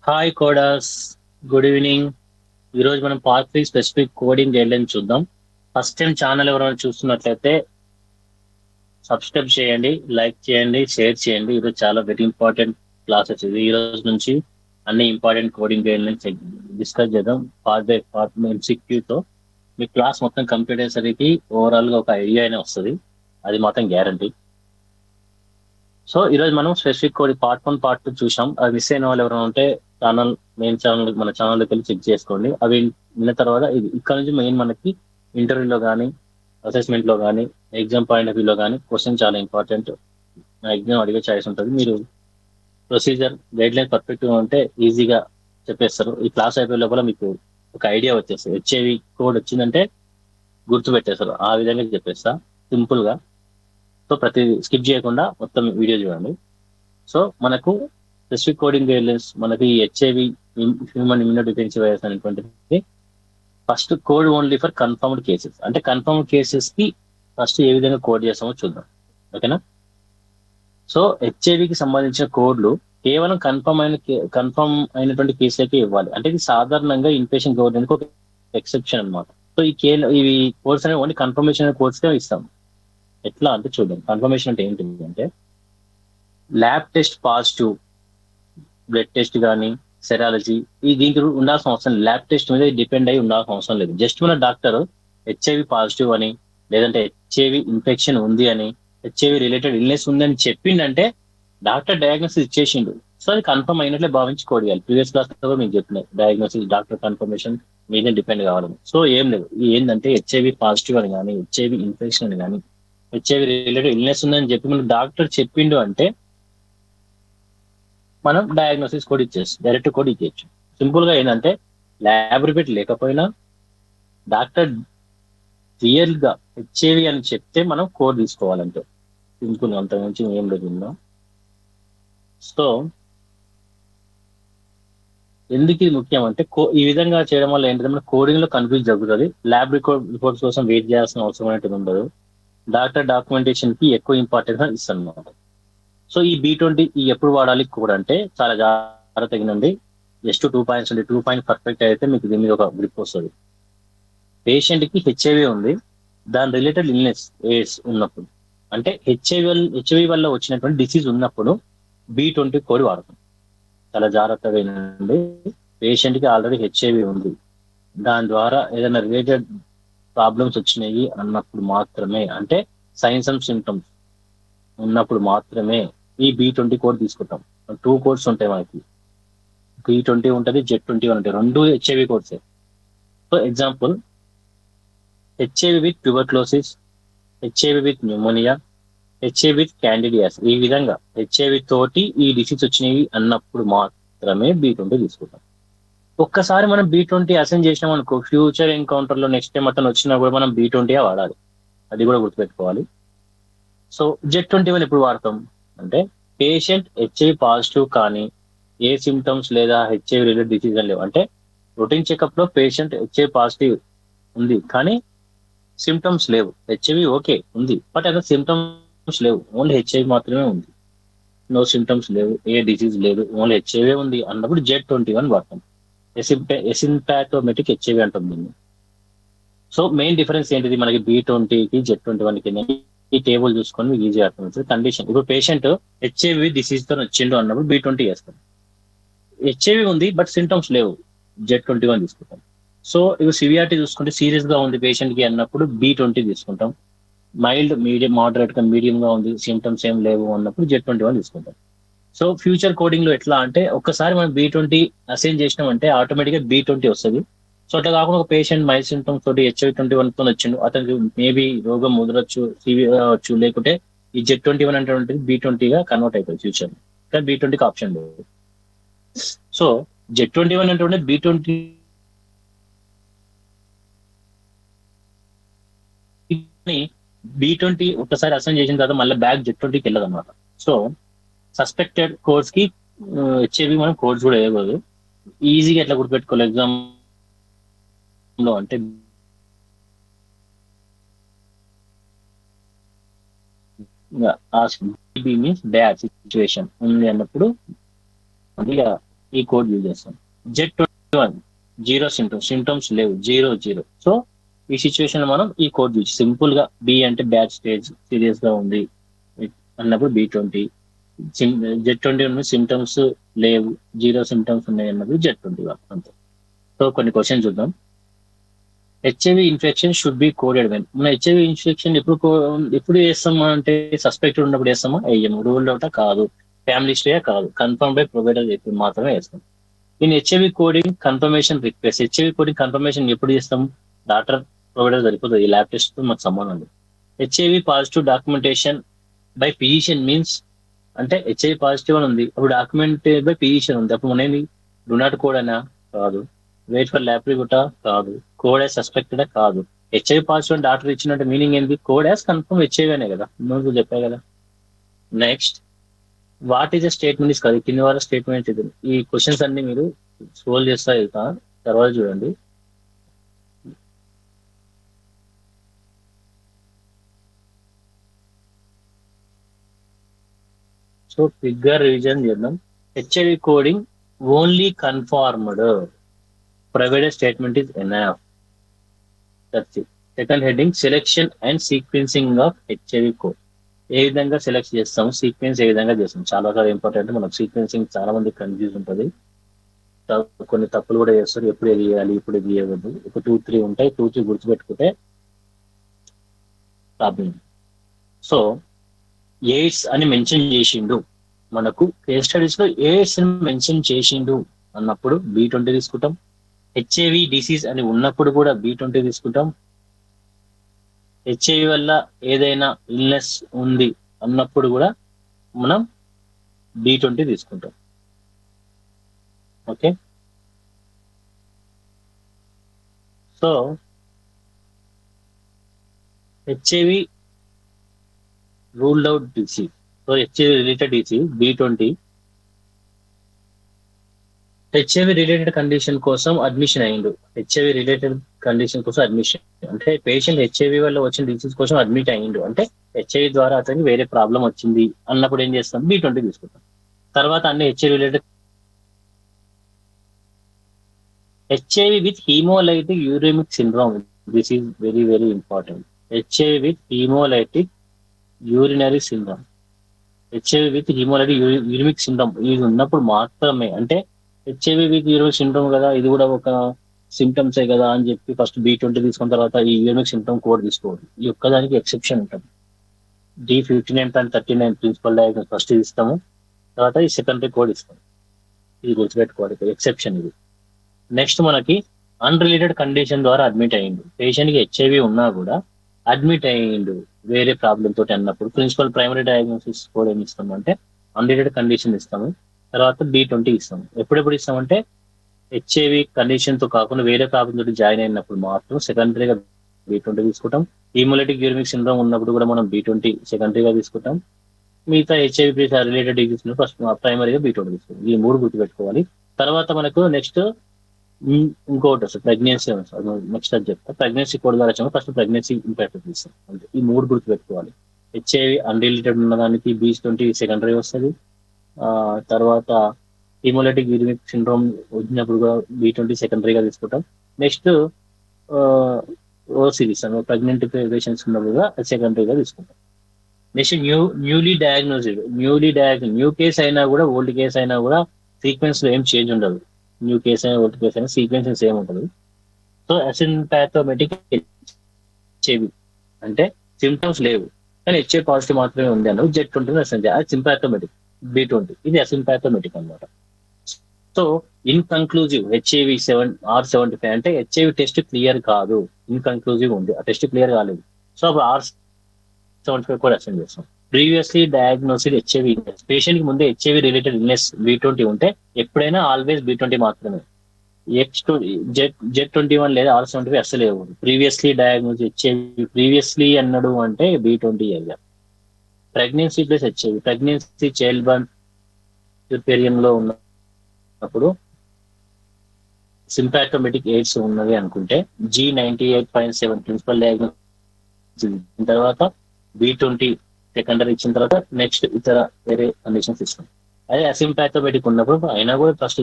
Hi coders, good evening. ఈరోజు మనం part 3 specific coding guideline చూద్దాం. ఫస్ట్ టైం ఛానల్ ఎవరైనా చూస్తున్నట్లయితే సబ్స్క్రైబ్ చేయండి, లైక్ చేయండి, షేర్ చేయండి. ఈరోజు చాలా వెరీ ఇంపార్టెంట్ క్లాసెస్. ఇది ఈ రోజు నుంచి అన్ని ఇంపార్టెంట్ కోడింగ్ గైడ్లైన్స్ డిస్కస్ చేద్దాం పార్ట్ బై పార్ట్ MCQ తో. మీ క్లాస్ మొత్తం కంప్లీట్ అయ్యేసరికి ఓవరాల్ గా ఒక ఐడియా అయినా వస్తుంది, అది మాత్రం గ్యారంటీ. సో ఈరోజు మనం స్పెసిఫిక్ కోడ్ పార్ట్ 1 పార్ట్ 2 చూసాం. అది మిస్ అయిన వాళ్ళు ఎవరైనా ఉంటే మెయిన్ ఛానల్ మన ఛానల్లోకి వెళ్ళి చెక్ చేసుకోండి. అవి విన్న తర్వాత ఇక్కడ నుంచి మెయిన్ మనకి ఇంటర్వ్యూలో కానీ అసెస్మెంట్ లో కానీ ఎగ్జామ్ పాయింట్ ఆఫ్ వ్యూలో కానీ క్వశ్చన్ చాలా ఇంపార్టెంట్. ఎగ్జామ్ అడిగే ఛాయిస్ ఉంటుంది. మీరు ప్రొసీజర్ గైడ్ లైన్ పర్ఫెక్ట్ గా ఉంటే ఈజీగా చెప్పేస్తారు. ఈ క్లాస్ అయిపోయే లోపల మీకు ఒక ఐడియా వచ్చేస్తుంది. హెచ్ఐవి కోడ్ వచ్చిందంటే గుర్తు పెట్టేస్తారు. ఆ విధంగా చెప్పేస్తా సింపుల్ గా. సో ప్రతి స్కిప్ చేయకుండా మొత్తం వీడియో చూడండి. సో మనకు స్పెసిఫిక్ కోడింగ్ గైడ్లైన్స్ మనకి HIV human immuno defensive virus అనేటువంటిది first code only for confirmed cases. అంటే కన్ఫర్మ్డ్ కేసెస్ కి ఫస్ట్ ఏ విధంగా కోడ్ చేస్తామో చూద్దాం, ఓకేనా. సో హెచ్ఐవికి సంబంధించిన కోడ్లు కేవలం కన్ఫర్మ్ అయినటువంటి కేసులకే ఇవ్వాలి. అంటే ఇది సాధారణంగా ఇన్పేషెంట్ గవర్నెంట్ ఒక ఎక్సెప్షన్ అనమాట. సో ఇవి కోడ్స్ అనేవి ఓన్లీ కన్ఫర్మేషన్ కోడ్స్ ఇస్తాం. ఎట్లా అంటే చూద్దాం. కన్ఫర్మేషన్ అంటే ఏంటి అంటే lab test positive, blood test కానీ సెరాలజీ దీనికి ఉండాల్సిన అవసరం లేదు. ల్యాబ్ టెస్ట్ మీద డిపెండ్ అయి ఉండాల్సిన అవసరం లేదు. జస్ట్ మన డాక్టర్ హెచ్ఐవి పాజిటివ్ అని, లేదంటే హెచ్ఐవి ఇన్ఫెక్షన్ ఉంది అని, హెచ్ఐవి రిలేటెడ్ ఇల్నెస్ ఉంది అని చెప్పిండంటే డాక్టర్ డయాగ్నోసిస్ ఇచ్చేసిండు. సో అది కన్ఫర్మ్ అయినట్లే భావించి కోడ్ చేయాలి. ప్రీవియస్ క్లాస్ లో మీకు చెప్పినాయి డయాగ్నోసిస్ డాక్టర్ కన్ఫర్మేషన్ మీదే డిపెండ్ కావాలని. సో ఏం లేదు, ఏంటంటే హెచ్ఐవి పాజిటివ్ అని కానీ, హెచ్ఐవి ఇన్ఫెక్షన్ అని కానీ, హెచ్ఐవి రిలేటెడ్ ఇల్నెస్ ఉందని చెప్పి మనకు డాక్టర్ చెప్పిండు అంటే మనం డయాగ్నోసిస్ కోడ్ ఇచ్చేసి డైరెక్ట్ కోడ్ ఇచ్చేయచ్చు. సింపుల్ గా ఏంటంటే ల్యాబ్ రిపీట్ లేకపోయినా డాక్టర్ రియల్ గా హెచ్ఐవి అని చెప్తే మనం కోడ్ తీసుకోవాలంటే సింపుల్, అంత నుంచి ఏం లేదు. సో ఎందుకు ఇది ముఖ్యం అంటే ఈ విధంగా చేయడం వల్ల ఏంటంటే మన కోడింగ్ లో కన్ఫ్యూజ్ జరుగుతుంది. ల్యాబ్ రిపోర్ట్స్ కోసం వెయిట్ చేయాల్సిన అవసరం అనేది ఉండదు. డాక్టర్ డాక్యుమెంటేషన్ కి ఎక్కువ ఇంపార్టెన్స్ ఇస్తాను అనమాట. సో ఈ B20 ఎప్పుడు వాడాలి కోడ్ అంటే చాలా జాగ్రత్త తగినండి. జస్ట్ 2 పాయింట్స్ ఉంది. 2 పాయింట్ పర్ఫెక్ట్ అయితే మీకు దీని మీద ఒక గ్రిప్ వస్తుంది. పేషెంట్ కి హెచ్ఐవి ఉంది, దాని రిలేటెడ్ ఇల్నెస్ ఎయిడ్స్ ఉన్నప్పుడు, అంటే హెచ్ఐవి వల్ల వచ్చినటువంటి డిసీజ్ ఉన్నప్పుడు B20 కోడ్ వాడతాం. చాలా జాగ్రత్తగా వినండి. పేషెంట్ కి ఆల్రెడీ హెచ్ఐవి ఉంది, దాని ద్వారా ఏదైనా రిలేటెడ్ ప్రాబ్లమ్స్ వచ్చినాయి అన్నప్పుడు మాత్రమే, అంటే సైన్స్ అండ్ సిమ్టమ్స్ ఉన్నప్పుడు మాత్రమే ఈ B20 కోడ్ తీసుకుంటాం. 2 కోడ్స్ ఉంటాయి మనకి, B20 ఉంటుంది, Z21 ఉంటాయి. 2 హెచ్ఐవి కోడ్సే. So example HIV with tuberculosis, HIV with pneumonia, HIV with candidiasis. ఈ విధంగా హెచ్ఐవి తోటి ఈ డిసీజ్ వచ్చినవి అన్నప్పుడు మాత్రమే B20 తీసుకుంటాం. ఒక్కసారి మనం B20 అసైన్ చేసినాం అనుకో, ఫ్యూచర్ ఎన్కౌంటర్ లో నెక్స్ట్ టైం అతను వచ్చినా కూడా మనం B20 వాడాలి. అది కూడా గుర్తుపెట్టుకోవాలి. సో Z21 ఎప్పుడు వాడతాం అంటే పేషెంట్ హెచ్ఐవి పాజిటివ్ కానీ ఏ సిమ్టమ్స్ లేదా హెచ్ఐవి రిలేటెడ్ డిసీజ్ లేవు. అంటే రొటీన్ చెకప్ లో పేషెంట్ హెచ్ఐవి పాజిటివ్ ఉంది కానీ సిమ్టమ్స్ లేవు. హెచ్ఐవి ఓకే ఉంది, బట్ అక్కడ సిమ్టమ్స్ లేవు, ఓన్లీ హెచ్ఐవి మాత్రమే ఉంది. నో సిమ్టమ్స్ లేవు, ఏ డిసీజ్ లేదు, ఓన్లీ హెచ్ఐవి ఉంది అన్నప్పుడు Z21 వాడతాం. ఎసింపాటోమెటిక్ హెచ్ఐవి అంటాం దీన్ని. సో మెయిన్ డిఫరెన్స్ ఏంటిది మనకి B20కి Z21కి? ఈ టేబుల్ చూసుకొని మీకు ఈజీ అర్థమవుతుంది. కండిషన్ ఇప్పుడు పేషెంట్ హెచ్ఐవి డిసీజ్ తో వచ్చిండు అన్నప్పుడు B20 వేస్తాం. హెచ్ఐవి ఉంది బట్ సింటమ్స్ లేవు, Z21 తీసుకుంటాం. సో ఇవి సివియారిటీ చూసుకుంటే సీరియస్ గా ఉంది పేషెంట్ కి అన్నప్పుడు B20 తీసుకుంటాం. మైల్డ్, మీడియం, మోడరేట్ గా మీడియం గా ఉంది, సిమ్టమ్స్ ఏం లేవు అన్నప్పుడు Z21 తీసుకుంటాం. సో ఫ్యూచర్ కోడింగ్ లో ఎట్లా అంటే ఒక్కసారి మనం B20 అసైన్ చేసినామంటే ఆటోమేటిక్ గా B20 వస్తుంది. సో అట్లా కాకుండా ఒక పేషెంట్ మైల్డ్ సిమ్టమ్స్ తోటి HIV21 తో వచ్చిండు, అతనికి మేబీ రోగం ముదరొచ్చు, సివియర్ అవచ్చు, లేకుంటే ఈ Z21 అంటే B20 గా కన్వర్ట్ అవుతుంది ఫ్యూచర్. కానీ B20కి ఆప్షన్ లేదు. సో Z21 అంటే B20 B20 ఒక్కసారి అసైన్ చేసిన తర్వాత మళ్ళీ బ్యాక్ Z20కి వెళ్ళదు అనమాట. సో సస్పెక్టెడ్ కోడ్స్ కి హెచ్ఐవి మనం కోడ్స్ కూడా వేయకూడదు. ఈజీగా ఎట్లా గుర్తుపెట్టుకోవాలి ఎగ్జామ్ లో అంటే మీన్స్ బ్యాడ్ సిచ్యువేషన్ ఉంది అన్నప్పుడు ఈ కోడ్ యూజ్ చేస్తాం. Z21 జీరో సింటమ్స్ లేవు, 0 సో ఈ సిచ్యువేషన్ లో మనం ఈ కోడ్ యూజ్ సింపుల్ గా బి అంటే బ్యాడ్ స్టేజ్ సీరియస్ గా ఉంది అన్నప్పుడు B20, Z21 సింటమ్స్ లేవు, 0 ఉన్నాయి అన్నప్పుడు Z21 అంతే. సో కొన్ని క్వశ్చన్ చూద్దాం. HIV infection should be coded when. మన హెచ్ఐవి ఇన్ఫెక్షన్ ఎప్పుడు చేస్తామా అంటే సస్పెక్టెడ్ ఉన్నప్పుడు వేస్తామా, వేయము. రూల్ అవుతా కాదు, ఫ్యామిలీ స్టే కాదు, కన్ఫర్మ్ బై ప్రొవైడర్ చెప్పి మాత్రమే వేస్తాం. In HIV coding confirmation request, HIV coding confirmation ఎప్పుడు చేస్తాం, డాక్టర్ ప్రొవైడర్ సరిపోతుంది, ఈ ల్యాబ్ టెస్ట్ మాకు సంబంధం లేదు. HIV positive documentation by physician means అంటే హెచ్ఐవి పాజిటివ్ అని ఉంది, అప్పుడు డాక్యుమెంట్ బై ఫిజిషియన్ ఉంది, అప్పుడు మనది డు నాట్ కోడ్ అనా కాదు, వెయిట్ ఫర్ ల్యాబ్ రిపోర్టా కాదు, కోడ్ యాజ్ సస్పెక్టెడ్ కాదు. హెచ్ఐవి పాజిటివ్ డాక్టర్ ఇచ్చినట్టు మీనింగ్ ఏంటి, కోడ్ యాజ్ కన్ఫర్మ్ హెచ్ఐవి అనే కదా, ముందు చెప్పా కదా. Next what is the statement is కాదు, కింద వారి స్టేట్మెంట్ ఇది. ఈ క్వశ్చన్స్ అన్ని మీరు స్క్రోల్ చేస్తా వెళ్తా, తర్వాత చూడండి. సో ఫిగర్ రివిజన్ చేద్దాం. HIV coding only confirmed, provided statement is enough. Second heading selection and sequencing of HIV code. ఏ విధంగా సెలెక్ట్ చేస్తాం, సీక్వెన్స్ ఏ విధంగా చేస్తాం, చాలా చాలా ఇంపార్టెంట్. మనకు సీక్వెన్సింగ్ చాలా మంది కన్ఫ్యూజ్ ఉంటుంది, కొన్ని తప్పులు కూడా చేస్తారు, ఎప్పుడు ఇది చేయాలి ఇప్పుడు ఇది చేయవద్దు. ఒక 2-3 ఉంటాయి, 2-3 గుర్తుపెట్టుకుంటే ప్రాబ్లం. సో ఎయిడ్స్ అని మెన్షన్ చేసిండు, మనకు కేస్ స్టడీస్ లో ఎయిడ్స్ అని మెన్షన్ చేసిండు అన్నప్పుడు B20 తీసుకుంటాం. హెచ్ఐవి డిసీజ్ అని ఉన్నప్పుడు కూడా B20 తీసుకుంటాం. హెచ్ఐవి వల్ల ఏదైనా ఇల్నెస్ ఉంది అన్నప్పుడు కూడా మనం B20 తీసుకుంటాం. Okay, so HIV ruled out disease, so HIV related disease B20. HIV related condition కోసం అడ్మిషన్ అయ్యిండు, హెచ్ఐవి రిలేటెడ్ కండిషన్ కోసం అడ్మిషన్ అంటే పేషెంట్ హెచ్ఐవి వల్ల వచ్చిన డిసీజ్ కోసం అడ్మిట్ అయ్యిండు అంటే హెచ్ఐవి ద్వారా అతనికి వేరే ప్రాబ్లం వచ్చింది అన్నప్పుడు ఏం చేస్తాం, B20 తీసుకుంటాం. తర్వాత అన్ని HIV related, HIV with hemolytic uremic syndrome, this is very very important. HIV with hemolytic urinary syndrome, HIV with hemolytic uremic syndrome ఇది ఉన్నప్పుడు మాత్రమే, అంటే హెచ్ఐవి విత్ యూరిమిక్ సిండ్రోమ్ కదా, ఇది కూడా ఒక సిమ్టమ్సే కదా అని చెప్పి ఫస్ట్ B20 తీసుకున్న తర్వాత ఈ యూరిమిక్ సిండ్రోమ్ కోడ్ తీసుకోవాలి. ఈ ఒక్కదానికి ఎక్సెప్షన్ ఉంటుంది. D59.39 ప్రిన్సిపల్ డయాగ్నోస్ ఫస్ట్ ఇస్తాము, తర్వాత ఈ సెకండరీ కోడ్ ఇస్తాము. ఇది గుర్తుపెట్టుకోవాలి, ఎక్సెప్షన్ ఇది. నెక్స్ట్ మనకి అన్రిలేటెడ్ కండిషన్ ద్వారా అడ్మిట్ అయ్యిండు, పేషెంట్ కి హెచ్ఐవి ఉన్నా కూడా అడ్మిట్ అయ్యిండు వేరే ప్రాబ్లం తోటి అన్నప్పుడు ప్రిన్సిపల్ ప్రైమరీ డయాగ్నోసిస్ కోడ్ ఏమి ఇస్తాము అంటే అన్రిలేటెడ్ కండిషన్ ఇస్తాము, తర్వాత B20 ఇస్తాము. ఎప్పుడెప్పుడు ఇస్తామంటే హెచ్ఐవి కండిషన్ తో కాకుండా వేరే ప్రాబ్లం తోటి జాయిన్ అయినప్పుడు మాత్రం సెకండరీగా B20 తీసుకుంటాం. హీమోలైటిక్ యూరిమిక్ సిండ్రోమ్ ఉన్నప్పుడు కూడా మనం B20 సెకండరీగా తీసుకుంటాం. మిగతా హెచ్ఐవి రిలేటెడ్ డిసీజ్ ఫస్ట్ ప్రైమరీగా B20 తీసుకుంటాం. ఈ 3 గుర్తుపెట్టుకోవాలి. తర్వాత మనకు నెక్స్ట్ ఇంకోటి వస్తుంది ప్రెగ్నెన్సీ, నెక్స్ట్ అది చెప్తా. ప్రెగ్నెన్సీ కోడ్ ద్వారా వచ్చాము, ఫస్ట్ ప్రెగ్నెన్సీ ఇంపాక్ట్ తీస్తాం అంటే ఈ 3 గుర్తుపెట్టుకోవాలి. హెచ్ఐవి అన్రిలేటెడ్ ఉన్నదానికి B20 సెకండరీ వస్తుంది, తర్వాత హీమోలైటిక్ యూరిమిక్ సిండ్రోమ్ వచ్చినప్పుడు కూడా B20 సెకండరీగా తీసుకుంటాం. నెక్స్ట్ ఓసిరీస్ ప్రెగ్నెంట్ పేషెంట్స్ ఉన్నప్పుడు కూడా సెకండరీగా తీసుకుంటాం. నెక్స్ట్ న్యూ కేస్ అయినా కూడా ఓల్డ్ కేస్ అయినా కూడా సీక్వెన్స్ లో ఏం చేంజ్ ఉండదు, న్యూ కేస్ అయినా ఓల్డ్ కేస్ అయినా సీక్వెన్స్ సేమ్ ఉంటుంది. సో అసిమ్పాథోమేటిక్ హెచ్ఐవి అంటే సిమ్టమ్స్ లేవు కానీ హెచ్ఐవి పాజిటివ్ మాత్రమే ఉంది అన్నది Z20 అది సింపాథోమేటిక్. B20 ఇది అసిమ్పాథోమేటిక్ అనమాట. So in conclusive HIV R75 అంటే హెచ్ఐవి టెస్ట్ క్లియర్ కాదు, ఇన్ కన్క్లూజివ్ ఉంది, ఆ టెస్ట్ క్లియర్ కాలేదు. సో అప్పుడు R75 కూడా అసెండ్ చేస్తాం. ప్రీవియస్లీ డయాగ్నోసిడ్ హెచ్ఐవి పేషెంట్ కి ముందే హెచ్ఐవి రిలేటెడ్ ఇల్నెస్ B20 ఉంటే ఎప్పుడైనా ఆల్వేస్ B20 మాత్రమే. Z21 లేదా R75 అసలు ఇవ్వదు. ప్రీవియస్లీ డయాగ్నోస్ హెచ్ఐవి ప్రీవియస్లీ అన్నాడు అంటే B20 అయ్యా. Pregnancy plus HIV, pregnancy child burn లో ఉన్నప్పుడు సింపాథోమేటిక్ ఎయిడ్స్ ఉన్నది అనుకుంటే G98.7 ప్రిన్సిపల్ డయాగ్నోస్ తర్వాత B20 సెకండరీ ఇచ్చిన తర్వాత నెక్స్ట్ ఇతర వేరే కండిషన్స్ ఇస్తాం. అదే అసింపాథమెటిక్ ఉన్నప్పుడు అయినా కూడా ఫస్ట్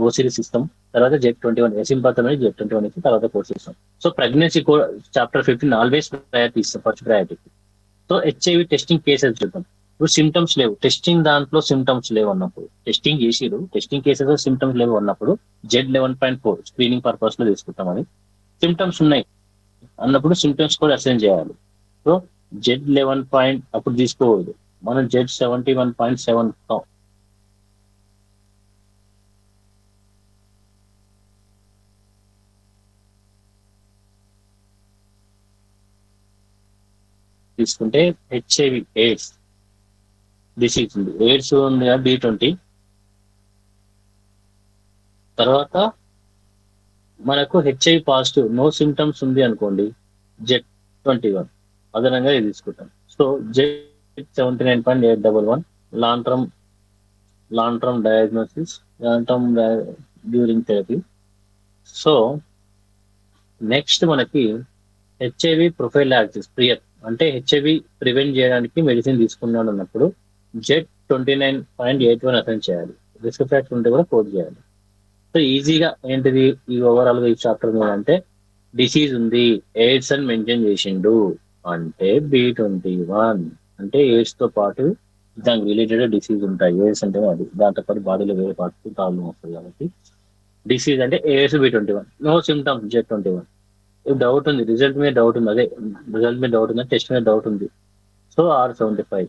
ఓ సిరీస్ ఇస్తాం, తర్వాత Z21 అసింపాథమెటిక్ Z21 ఇచ్చి తర్వాత కోర్స్ ఇస్తాం. So pregnancy chapter 15 always priority ఇస్తాం, first priority. So HIV testing cases చూద్దాం. ఇప్పుడు సిమ్టమ్స్ లేవు, టెస్టింగ్ దాంట్లో సిమ్టమ్స్ లేవు అన్నప్పుడు, టెస్టింగ్ చేసిరు, టెస్టింగ్ కేసెస్ సిమ్టమ్స్ లేవు అన్నప్పుడు Z11.4 స్క్రీనింగ్ పర్పస్ లో తీసుకుంటాం. అని సిమ్టమ్స్ ఉన్నాయి అన్నప్పుడు సిమ్టమ్స్ కూడా అసైన్ చేయాలి. సో Z11 అప్పుడు తీసుకోవద్దు, మనం Z71.7 తీసుకుంటే హెచ్ఐవి ఎయిడ్స్ డిసీజ్ ఉంది, ఎయిడ్స్ ఉంది B20. తర్వాత మనకు హెచ్ఐవి పాజిటివ్ నో సిమ్టమ్స్ ఉంది అనుకోండి, Z21 అదనంగా ఇది తీసుకుంటాం. So Z79.811 long term diagnosis, long term during therapy. So next మనకి హెచ్ఐవి ప్రొఫైలాక్సిస్ ప్రియర్, అంటే హెచ్ఐవి ప్రివెంట్ చేయడానికి మెడిసిన్ తీసుకున్నాడు అన్నప్పుడు Z29.81 అటెండ్ చేయాలి. రిస్క్ ఫ్యాక్టర్ ఉంటే కూడా కోడ్ చేయాలి. సో ఈజీగా ఏంటిది ఈ ఓవరాల్ గా ఈ చాప్టర్ మీద అంటే, డిసీజ్ ఉంది ఎయిడ్స్ అని మెన్షన్ చేసిండు అంటే B21 అంటే ఎయిడ్స్ తో పాటు దానికి రిలేటెడ్ డిసీజ్ ఉంటాయి. ఎయిడ్స్ అంటే అది దాంతో పాటు బాడీలో వేరే పార్ట్స్ ప్రాబ్లం వస్తుంది కాబట్టి డిసీజ్ అంటే AIDS B21. No symptoms Z21. Doubt ఉంది, రిజల్ట్ మీద డౌట్ ఉంది, అదే రిజల్ట్ మీద డౌట్ ఉంది, టెస్ట్ మీద డౌట్ ఉంది. సో R75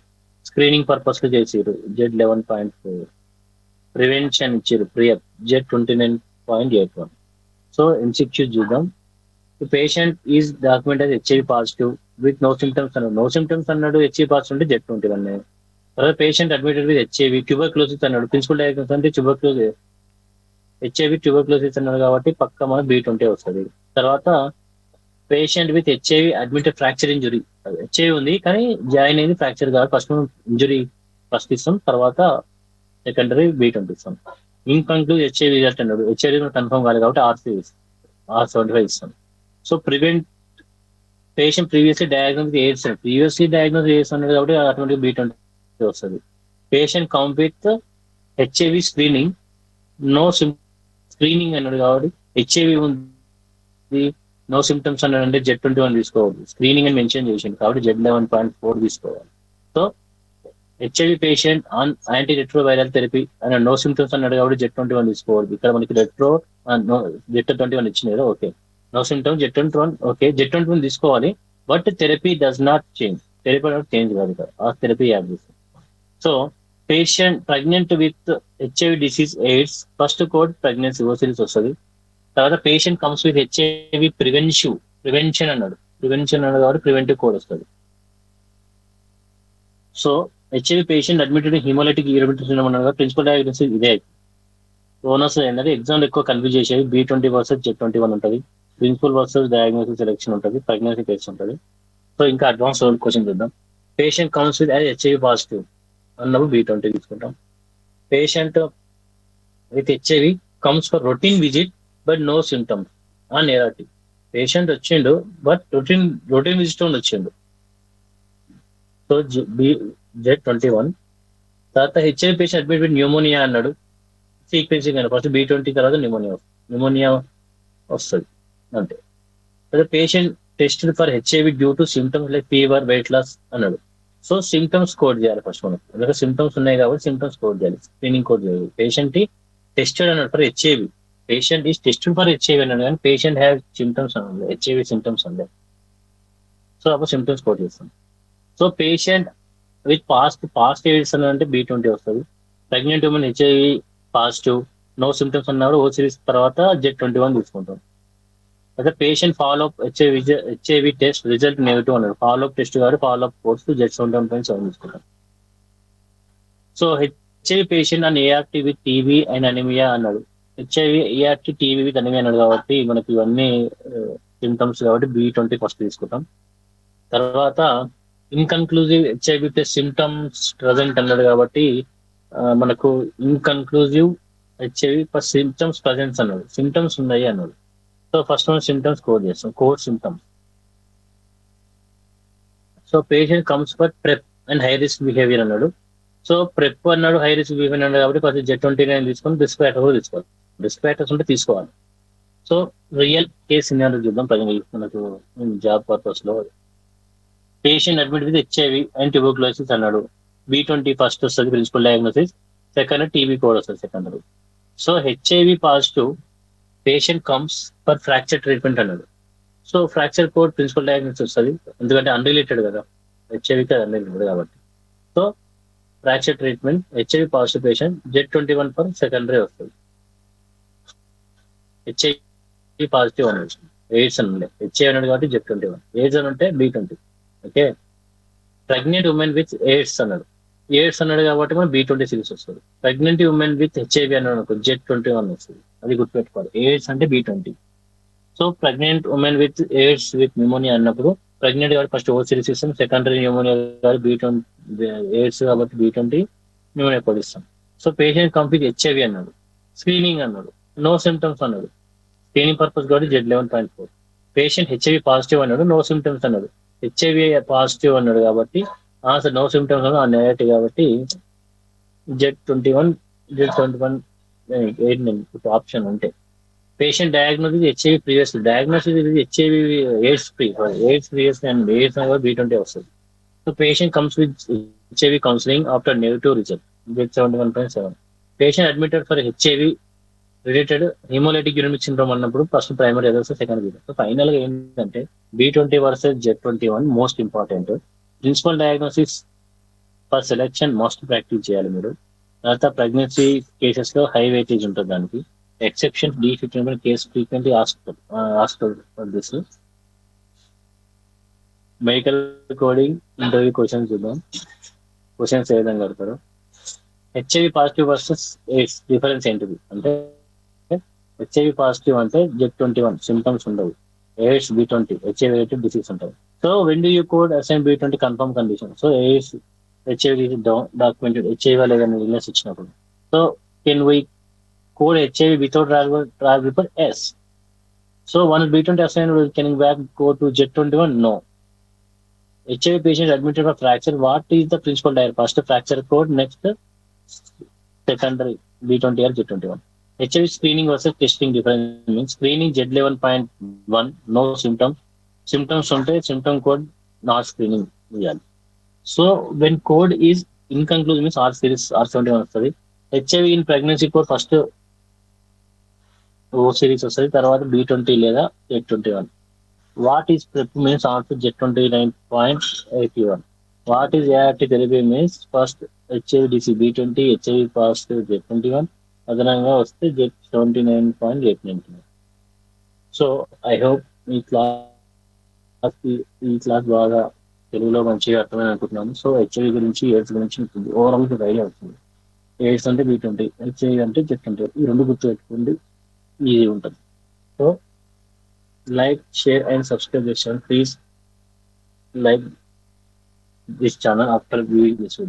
స్క్రీనింగ్ పర్పస్ లో చేసిరు Z11.4. ప్రివెన్షన్ ఇచ్చారు ప్రియర్ Z29.81. సో MCQ చూద్దాం. Patient is document as HIV positive with no symptoms అన్నాడు, నో సిమ్టమ్స్ అన్నాడు, హెచ్ఐవి పాజిటివ్ అంటే Z21. తర్వాత patient admitted with HIV tuberculosis అన్నాడు, ప్రిన్సిపల్ డయాగ్నోస్ అంటే హెచ్ఐవి ట్యూబర్క్లోసిస్ అన్నాడు కాబట్టి పక్క మన B20 వస్తుంది. తర్వాత patient with HIV admitted fracture injury, HIV ఉంది కానీ జాయిన్ అయింది ఫ్రాక్చర్ కాదు, ఫస్ట్ ఇంజురీ ఫస్ట్ ఇస్తాం, తర్వాత సెకండరీ B20 ఇస్తాం. ఇన్కన్క్లూడ్ హెచ్ఐవి రిజల్ట్ అన్నాడు, హెచ్ఐవి కన్ఫర్మ్ కాలేదు కాబట్టి R75 ఇస్తాం. So prevent patient previously diagnose అన్నాడు కాబట్టి ఆటోమేటిక్ B20 వస్తుంది. Patient come with HIV screening no screening అన్నాడు కాబట్టి హెచ్ఐవి ఉంది నో సిమ్టమ్స్ అన్నాడు అంటే Z21 తీసుకోవాలి, స్క్రీనింగ్ అని మెన్షన్ చేసింది కాబట్టి Z11.4 తీసుకోవాలి. So HIV patient on anti retroviral therapy అని నో సిమ్టమ్స్ అన్నాడు కాబట్టి Z21 తీసుకోవాలి. ఇక్కడ మనకి Z21 ఇచ్చింది కదా, okay. No symptoms Z21, okay Z21 తీసుకోవాలి. But therapy does not change, therapy change కాదు ఇక్కడ, ఆ థెరపీ యాడ్ చేస్తాం. So patient pregnant with HIV disease AIDS first code pregnancy O series వస్తుంది. తర్వాత patient comes with HIV prevention అన్నాడు కాబట్టి preventive code వస్తుంది. So HIV patient admitted hemolytic uremic syndrome అన్నాడు, ప్రిన్సిపల్ డయాగ్నోసిస్ ఇదే. బోనస్ ఏంటంటే exam ఎక్కువ కన్ఫ్యూజ్ చేసేది B20 వర్సెస్ Z21 ఉంటుంది, ప్రిన్సిపల్ వర్సెస్ డయాగ్నోసిస్ సెలెక్షన్ ఉంటుంది, ప్రెగ్నెన్సీ టెస్ట్ ఉంటుంది. సో ఇంకా అడ్వాన్స్ లెవెల్ క్వశ్చన్ చూద్దాం. Patient comes with HIV positive అన్నప్పుడు B20 తీసుకుంటాం. Patient with HIV comes for routine visit but no symptoms negative. Patient వచ్చిండు but routine visit వచ్చిండు, so Z21. తర్వాత HIV patient admit with pneumonia అన్నాడు, sequencing అన్నాడు, first B20 తర్వాత pneumonia వస్తుంది అంతే. అదే patient tested for HIV due to symptoms like fever weight loss అన్నాడు. సో సిమ్టమ్స్ కోడ్ చేయాలి ఫస్ట్ మనం, ఎందుకంటే సిమ్టమ్స్ ఉన్నాయి కాబట్టి సిమ్టమ్స్ కోడ్ చేయాలి, స్క్రీనింగ్ కోడ్ చేయాలి. పేషెంట్ టెస్టెడ్ అన్నాడు for HIV, patient is tested for HIV అన్నాడు కానీ పేషెంట్ హ్యావ్ సిమ్టమ్స్ అన్నాడు, హెచ్ఐవి సిమ్టమ్స్ అన్నాడు. సో అప్పుడు సిమ్టమ్స్ కోడ్ చేస్తాం. So patient with past AIDS అంటే B20 వస్తుంది. Pregnant women HIV positive no symptoms అన్నారు ఓ సిరీస్ తర్వాత Z21 తీసుకుంటాం. అయితే patient follow up HIV test result negative అన్నాడు, ఫాలోఅప్ టెస్ట్ కాబట్టి ఫాలోఅప్ కోర్స్ Z71.7 తీసుకుంటాం. So HIV patient and ART with TV and anemia అన్నాడు, HIV ART TV with anemia అన్నాడు కాబట్టి మనకి ఇవన్నీ సిమ్టమ్స్ కాబట్టి B20 ఫస్ట్ తీసుకుంటాం. తర్వాత inconclusive HIV plus symptoms present అన్నాడు కాబట్టి మనకు inconclusive HIV plus symptoms presents అన్నాడు, సిమ్టమ్స్ ఉన్నాయి అన్నాడు. సో ఫస్ట్ మనం సిమ్టమ్స్ కోడ్ చేస్తాం, code symptoms. So patient comes for prep and high risk behaviour అన్నాడు, సో ప్రెప్ అన్నాడు హై రిస్క్ బీపీ అన్నాడు కాబట్టి ఫస్ట్ Z29 తీసుకొని రిస్క్ ఫ్యాక్టర్ కూడా తీసుకోవాలి. రిస్క్ ఫ్యాక్టర్స్ ఉంటే తీసుకోవాలి. సో రియల్ కేస్ సినారియో చూద్దాం ప్రజెంట్ మనకు జాబ్ పర్పస్ లో. Patient admit with HIV and tuberculosis అన్నాడు. B20 ఫస్ట్ వస్తుంది principal diagnosis, second TB code వస్తుంది secondary. So HIV positive patient comes for fracture treatment అన్నాడు. So fracture code principal diagnosis వస్తుంది, ఎందుకంటే unrelated కదా, హెచ్ఐవికి అన్రిలేటెడ్ కాబట్టి. So fracture treatment HIV positive patient Z21 for secondary వస్తుంది. HIV positive అని వచ్చింది, ఎయిడ్స్ అని ఉండే, హెచ్ఐవి అన్నాడు కాబట్టి Z21, ఎయిడ్స్ అని ఉంటే B20. Okay, pregnant women with AIDS అన్నాడు. ఎయిడ్స్ అన్నాడు కాబట్టి మనం B26 వస్తుంది. ప్రెగ్నెంట్ ఉమెన్ విత్ హెచ్ఐవి అన్నాడు అనుకో Z21 వస్తుంది, అది గుర్తుపెట్టుకోవాలి. ఎయిడ్స్ అంటే B20. So pregnant women with AIDS with pneumonia అన్నప్పుడు ప్రెగ్నెంట్ కాబట్టి ఫస్ట్ ఓ సిరీస్ ఇస్తాం, సెకండరీ న్యూమోనియా కాబట్టి B20, ఎయిడ్స్ కాబట్టి B20 న్యూమోనియా కోడ్ ఇస్తాం. సో పేషెంట్ కంప్లీట్ హెచ్ఐవి అన్నాడు, స్క్రీనింగ్ అన్నాడు, నో సిమ్టమ్స్ అన్నాడు, స్క్రీనింగ్ పర్పస్ కాబట్టి Z11.4. పేషెంట్ హెచ్ఐవి పాజిటివ్ అన్నాడు, నో సిమ్టమ్స్ అన్నాడు, హెచ్ఐవి పాజిటివ్ అన్నాడు కాబట్టి ఆన్సర్ నో సిమ్టమ్స్ అన్నాడు, నెగటివ్ కాబట్టి Z21, Z21 ఆప్షన్ ఉంటే. Patient diagnosis HIV previous, diagnosis ఇది HIV AIDS free, AIDS previous and AIDS B20 వస్తుంది. So patient comes with HIV counselling after negative result Z71.7. Patient admitted for HIV related hemolytic uremic syndrome అన్నప్పుడు first primary others second B. So final గా ఏంటంటే B20 versus Z21 most important. Principal diagnosis for selection most practice చేయాలి మీరు. తర్వాత pregnancy cases లో high weightage ఉంటుంది దానికి. Exception D15 case frequently asked for this. Medical coding interview questions చూద్దాం. Questions ఏ విధంగా అడతారు. HIV positive versus AIDS difference ఏంటిది అంటే, హెచ్ఐవి పాజిటివ్ అంటే Z21 సిమ్టమ్స్ ఉండవు, AIDS B20 HIV related disease ఉంటుంది. So when do you code assign B20 confirm condition. So AIDS HIV documented HIV వాళ్ళు ఏదైనా ఇల్నెస్ ఇచ్చినప్పుడు. So can we code HIV without travel paper? Yes. So once B20 assign can back go to Z21? No. HIV patient admitted for fracture, what is the principal dire? First fracture code, next secondary B20 or Z21. HIV screening versus testing difference means screening Z11.1 no symptoms, symptoms ఉంటే symptom code not screening ఇవ్వాలి. So when code is inconclusive means R series R71 వస్తుంది. HIV in pregnancy code first O series వస్తుంది, తర్వాత B20 లేదా Z21. What is PrEP means answer Z29.81. What is ART therapy means first HIV disease B20, HIV positive Z21, అదనంగా వస్తే Z79.89. So I hope ఈ class బాగా తెలుగులో మంచిగా అర్థమని అనుకుంటున్నాను. సో హెచ్ఐవి గురించి ఎయిడ్స్ గురించి ఓవరాల్ ఐడియా అవుతుంది. ఎయిడ్స్ అంటే B20, హెచ్ఐవి అంటే Z21, ఈ రెండు గుర్తు పెట్టుకోండి, ఈజీ ఉంటుంది. So like, share and subscribe this channel. Please like this channel after viewing this video.